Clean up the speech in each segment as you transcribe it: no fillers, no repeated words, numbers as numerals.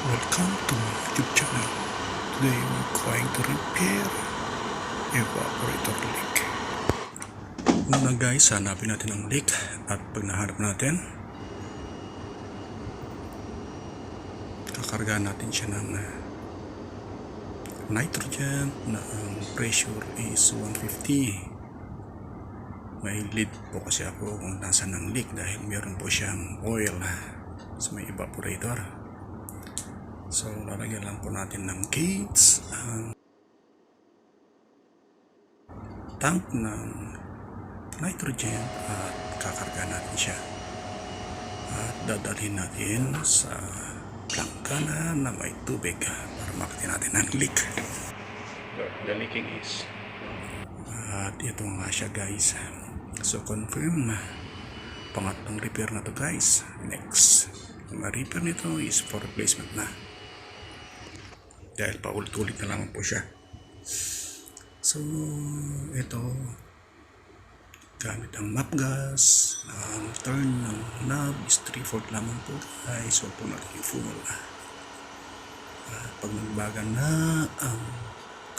Welcome to my YouTube channel. Today we're going to repair evaporator leak. Una guys, hanapin natin ang leak at pag nahanap natin, kakargahan natin siya ng nitrogen na ang pressure is 150. May lead po kasi ako kung nasan ang leak dahil meron po siyang oil sa may evaporator. So, lalagyan lang po natin ng gauge ang tank ng nitrogen at kakarga natin siya. At dadalhin natin sa plangkana na may tubig para makita natin ang leak. The leaking is. At ito nga siya guys. So, confirm. Pangatlong repair na to guys. Next. Ang repair nito is for replacement na. Dahil paulit-ulit na lang po siya. So, ito gamit ang map gas, ang turn ng knob is 3/4 lamang po guys. So, po natin yung full. Pag nagbaga na ang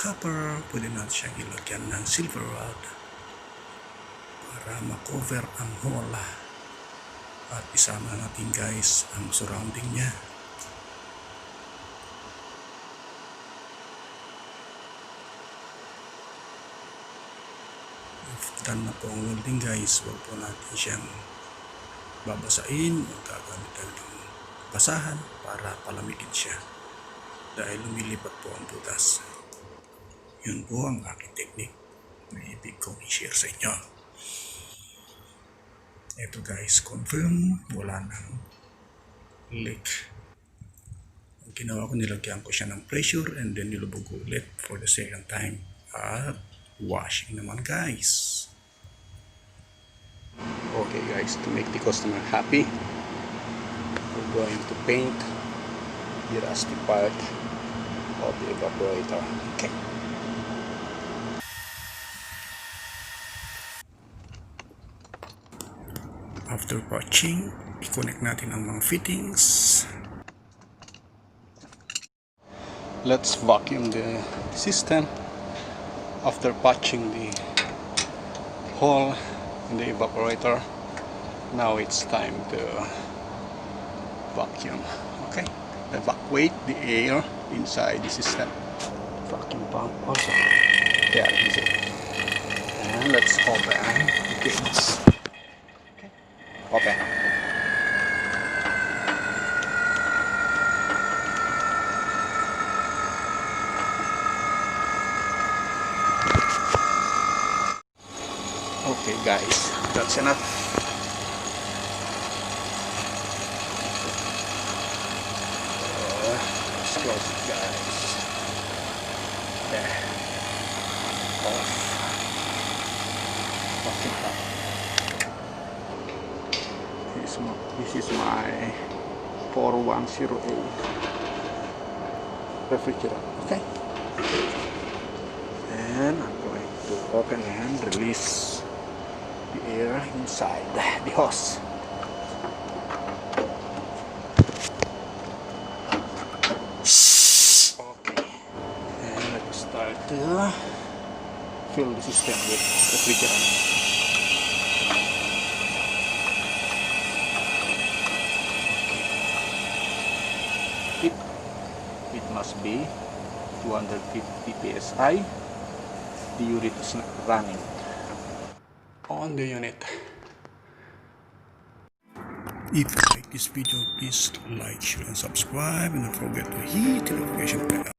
copper, pwede natin siyang ilagyan ng silver rod para makover ang hole. At isama natin guys ang surrounding niya. Done na po ang welding guys, huwag po natin siyang babasain o gagamit ng basahan para palamigin siya dahil lumilipat po ang butas. Yun po ang aking technique na ibig kong i-share sa inyo. Ito guys, confirm wala nang leak. Ang ginawa ko, nilagyan ko siya ng pressure and then nilubog ko ulit for the second time at washing naman guys. Okay guys, to make the customer happy, we're going to paint the rusty part of the evaporator. Okay. After patching, i-connect natin ang mga fittings. Let's vacuum the system. After patching the hole in the evaporator, now it's time to vacuum. Okay, evacuate the air inside the system. Vacuum pump also. There is it. And let's open the gates. Okay, open. Okay guys, that's enough. Let's close it guys. There. Off. Vacuum pump. This is my 410A refrigerator. Okay. And I'm going to open and release the air inside the hose. Okay, and let's start to fill the system with refrigerant. Okay. It must be 250 psi. The unit is not running on the unit. If you like this video, please like, share and subscribe, and don't forget to hit the notification bell.